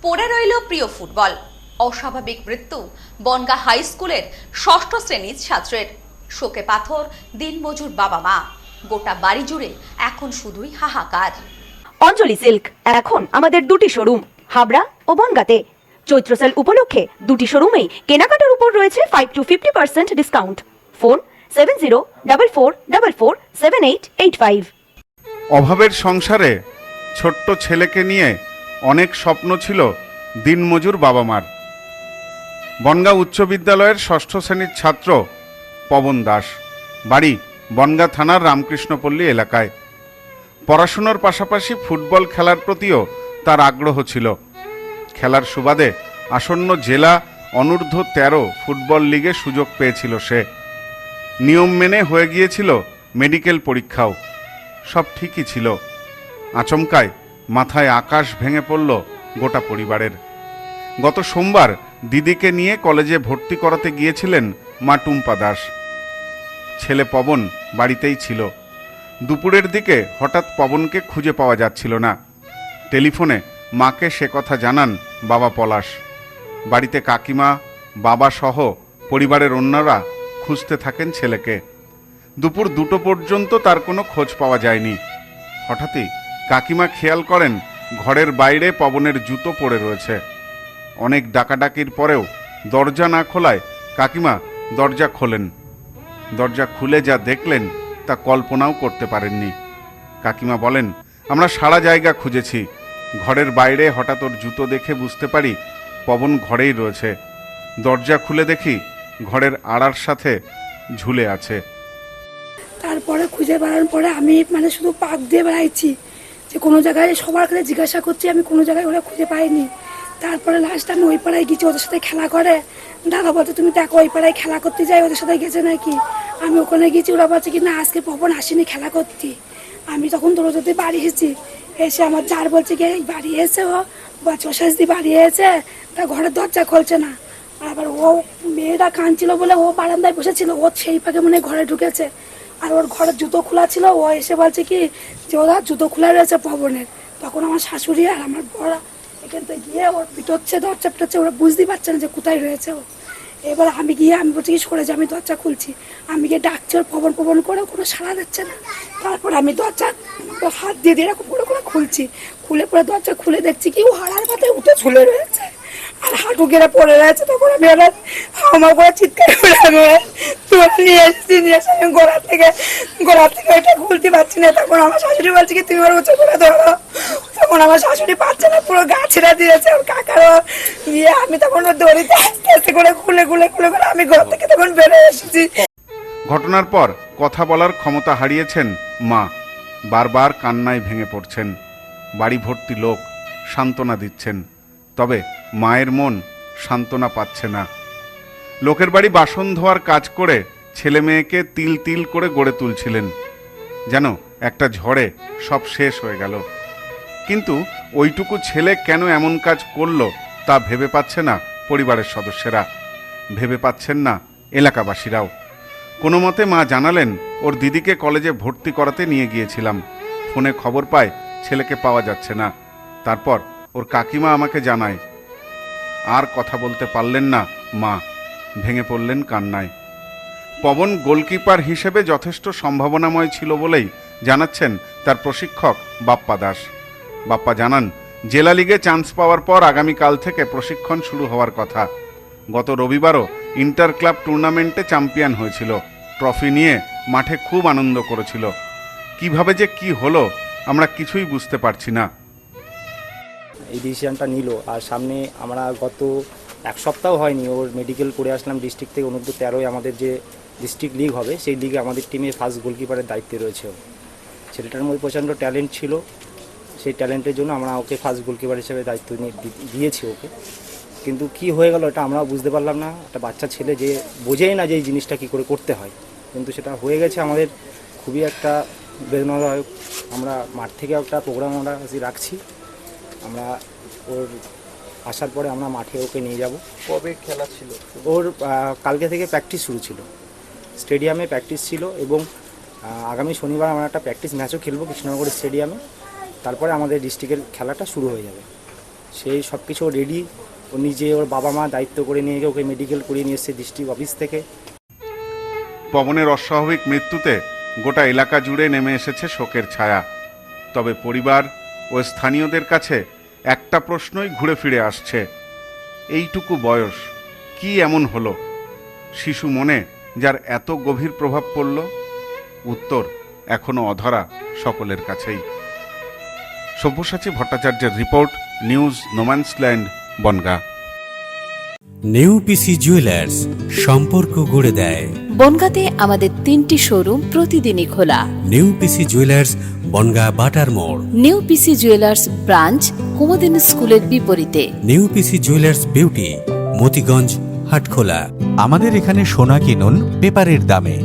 পড়ে রইল প্রিয় ফুটবল। অস্বাভাবিক মৃত্যু বনগাঁ হাই স্কুলের ষষ্ঠ শ্রেণীর ছাত্রের। শোকে পাথর দিনমজুর বাবা মা। গোটা বাড়ি জুড়ে এখন শুধুই হাহাকার। অঞ্জলি সিল্ক এখন আমাদের দুটি শোরুম হাবড়া ও বনগাঁতে। চৈত্র সেল উপলক্ষে দুটি শোরুমেই কেনাকাটার উপর রয়েছে 5 to 50% ডিসকাউন্ট। ফোন 7044447885। অভাবের সংসারে ছোট্ট ছেলেকে নিয়ে অনেক স্বপ্ন ছিল দিনমজুর বাবা মার। বনগাঁ উচ্চ বিদ্যালয়ের ষষ্ঠ শ্রেণীর ছাত্র পবন দাস, বাড়ি বনগাঁ থানার রামকৃষ্ণপল্লী এলাকায়। পড়াশুনোর পাশাপাশি ফুটবল খেলার প্রতিও তার আগ্রহ ছিল। খেলার সুবাদে আসন্ন জেলা অনূর্ধ্ব 13 ফুটবল লিগে সুযোগ পেয়েছিল সে। নিয়ম মেনে হয়ে গিয়েছিল মেডিকেল পরীক্ষাও, সব ঠিকই ছিল। আচমকায় মাথায় আকাশ ভেঙে পড়ল গোটা পরিবারের। গত সোমবার দিদিকে নিয়ে কলেজে ভর্তি করাতে গিয়েছিলেন মা টুম্পা দাস। ছেলে পবন বাড়িতেই ছিল। দুপুরের দিকে হঠাৎ পবনকে খুঁজে পাওয়া যাচ্ছিল না। টেলিফোনে মাকে সে কথা জানান বাবা পলাশ। বাড়িতে কাকিমা, বাবা সহ পরিবারের অন্যরা খুঁজতে থাকেন ছেলেকে। দুপুর 2টো পর্যন্ত তার কোনো খোঁজ পাওয়া যায়নি। হঠাৎই কাকিমা খেয়াল করেন ঘরের বাইরে পবনের জুতো পড়ে রয়েছে। অনেক ডাকাডাকির পরেও দরজা না খোলায় কাকিমা দরজা খোলেন। দরজা খুলে যা দেখলেন তা কল্পনাও করতে পারেননি। কাকিমা বলেন, আমরা সারা জায়গা খুঁজেছি, ঘরের বাইরে হঠাৎ ওর জুতো দেখে বুঝতে পারি পবন ঘরেই রয়েছে। দরজা খুলে দেখি ঘরের আড়ার সাথে ঝুলে আছে। তারপরে খুঁজে বেড়ানোর পরে আমি শুধু পাক দিয়ে বেড়াইছি, যে কোনো জায়গায় সবার কাছে জিজ্ঞাসা করছি, আমি কোনো জায়গায় ওরা খুঁজে পাইনি। তারপরে লাস্ট আমি ওই পাড়ায় গেছি, ওদের সাথে খেলা করে। দাদা বলছে তুমি দেখো ওই পাড়ায় খেলা করতে যাই, ওদের সাথে গেছে নাকি। আমি ওখানে গেছি, ওরা বলছে কি না আজকে পবন আসেনি খেলা করতে। আমি তখন দৌড়তে বাড়ি এসেছি, এসে আমার জার বলছে কি বাড়ি এসে ও বলছে ওষাদি বাড়ি এসে, তা ঘরের দরজা খুলছে না। আবার ও মেয়েরা কাঁদছিল বলে ও বারান্দায় বসেছিল, ও সেই ফাঁকে মনে ঘরে ঢুকেছে। আর ওর ঘরের জুতো খোলা ছিল, ও এসে বলছে কি যে ওরা জুতো খোলা রয়েছে পবনের। তখন আমার শাশুড়ি আর আমার বড় এখান থেকে গিয়ে ওর পিটোচ্ছে, দরজা পিটোচ্ছে, ওরা বুঝতেই পারছে না যে কোথায় রয়েছে ও। এবার আমি গিয়ে আমি বলছি কি সরে যে আমি দরজা খুলছি, আমি গিয়ে ডাকছি ওর পবন পবন করে, কোনো সাড়া দিচ্ছে না। তারপর আমি দরজা হাত দিয়ে দিয়ে এরকম করে করে খুলছি, খুলে পরে দরজা খুলে দেখছি কি ও হাড়ার মাথায় উঠে ঝুলে রয়েছে আর হাঁটু গেড়ে পড়ে রয়েছে। তখন আমি ওরা আমার করে চিৎকার করে আমি তোর নিয়ে এসেছি, নিয়ে এসে আমি গোড়া থেকে এটা খুলতে পারছি না। তখন আমার শাশুড়ি বলছে কি তুমি ওর উঁচু করে ধরো। তখন আমার শাশুড়ি পাচ্ছে না, পুরো গা ছেড়ে দিয়েছে ওর কাকারও দিয়ে। আমি তখন ওর দড়িতে আস্তে আস্তে করে খুলে আমি ঘর থেকে তখন বেরোয় এসেছি। ঘটনার পর কথা বলার ক্ষমতা হারিয়েছেন মা। বারবার কান্নায় ভেঙে পড়ছেন। বাড়ি ভর্তি লোক সান্ত্বনা দিচ্ছেন, তবে মায়ের মন সান্ত্বনা পাচ্ছে না। লোকের বাড়ি বাসন ধোয়ার কাজ করে ছেলে মেয়েকে তিল তিল করে গড়ে তুলছিলেন, যেন একটা ঝড়ে সব শেষ হয়ে গেল। কিন্তু ওইটুকু ছেলে কেন এমন কাজ করলো তা ভেবে পাচ্ছে না পরিবারের সদস্যরা, ভেবে পাচ্ছেন না এলাকাবাসীরাও। কোনো মতে মা জানালেন, ওর দিদিকে কলেজে ভর্তি করাতে নিয়ে গিয়েছিলাম, ফোনে খবর পায় ছেলেকে পাওয়া যাচ্ছে না। তারপর ওর কাকিমা আমাকে জানায়। আর কথা বলতে পারলেন না মা, ভেঙে পড়লেন কান্নায়। পবন গোলকিপার হিসেবে যথেষ্ট সম্ভাবনাময় ছিল বলেই জানাচ্ছেন তার প্রশিক্ষক বাপ্পা দাস। বাপ্পা জানান, জেলা লিগে চান্স পাওয়ার পর আগামীকাল থেকে প্রশিক্ষণ শুরু হওয়ার কথা। গত রবিবারও ইন্টার ক্লাব টুর্নামেন্টে চ্যাম্পিয়ন হয়েছিল, ট্রফি নিয়ে মাঠে খুব আনন্দ করেছিল। কিভাবে যে কি হলো আমরা কিছুই বুঝতে পারছি না। এই ডিসিশনটা নিল, আর সামনে আমরা গত এক সপ্তাহ হয়নি ওর মেডিকেল করে আসলাম ডিস্ট্রিক্ট থেকে। অনূর্ধ্ব 13 আমাদের যে ডিস্ট্রিক্ট লিগ হবে সেই লিগে আমাদের টিমে ফার্স্ট গোলকিপারের দায়িত্বে রয়েছে। ছেলেটার মধ্যে প্রচণ্ড ট্যালেন্ট ছিল, সেই ট্যালেন্টের জন্য আমরা ওকে ফার্স্ট গোলকিপার হিসেবে দায়িত্ব দিয়েছি ওকে। কিন্তু কি হয়ে গেল এটা আমরাও বুঝতে পারলাম না। একটা বাচ্চা ছেলে যে বোঝেই না যে এই জিনিসটা কী করে করতে হয়, কিন্তু সেটা হয়ে গেছে। আমাদের খুবই একটা বেদনাদায়ক। আমরা মাঠ থেকে একটা প্রোগ্রাম আমরা রাখছি, আমরা ওর আসার পরে আমরা মাঠে ওকে নিয়ে যাব। কবে খেলা ছিল ওর? কালকে থেকে প্র্যাকটিস শুরু ছিল, স্টেডিয়ামে প্র্যাকটিস ছিল, এবং আগামী শনিবার আমরা একটা প্র্যাকটিস ম্যাচও খেলবো কৃষ্ণনগর স্টেডিয়ামে। তারপরে আমাদের ডিস্ট্রিক্টের খেলাটা শুরু হয়ে যাবে। সেই সব কিছু রেডি, ও নিজে ওর বাবা মা দায়িত্ব করে নিয়ে গিয়ে ওকে মেডিকেল করিয়ে নিয়ে এসছে ডিস্ট্রিক্ট অফিস থেকে। পবনের অস্বাভাবিক মৃত্যুতে গোটা এলাকা জুড়ে নেমে এসেছে শোকের ছায়া। তবে পরিবার ও স্থানীয়দের কাছে একটা প্রশ্নই ঘুরে ফিরে আসছে, এইটুকু বয়স কি এমন হলো শিশু মনে যার এত গভীর প্রভাব পড়ল? উত্তর এখনো অধরা সকলের কাছেই। সব্যসাচী ভট্টাচার্যের রিপোর্ট, নিউজ নোম্যান্সল্যান্ড, বনগাঁ। নেউপিসি জুয়েলার্স, সম্পর্ক গড়ে দেয়। বনগাঁতে আমাদের 3টি শোরুম প্রতিদিনই খোলা। নেউপিসি জুয়েলার্স, বনগাঁ বাটার মোড়। নিউপিসি জুয়েলার্স ব্রাঞ্চ কুমুদিন স্কুলের বিপরীতে। নেউপিসি জুয়েলার্স বিউটি, মতিগঞ্জ, হাটখোলা। আমাদের এখানে সোনা কিনুন পেপারের দামে।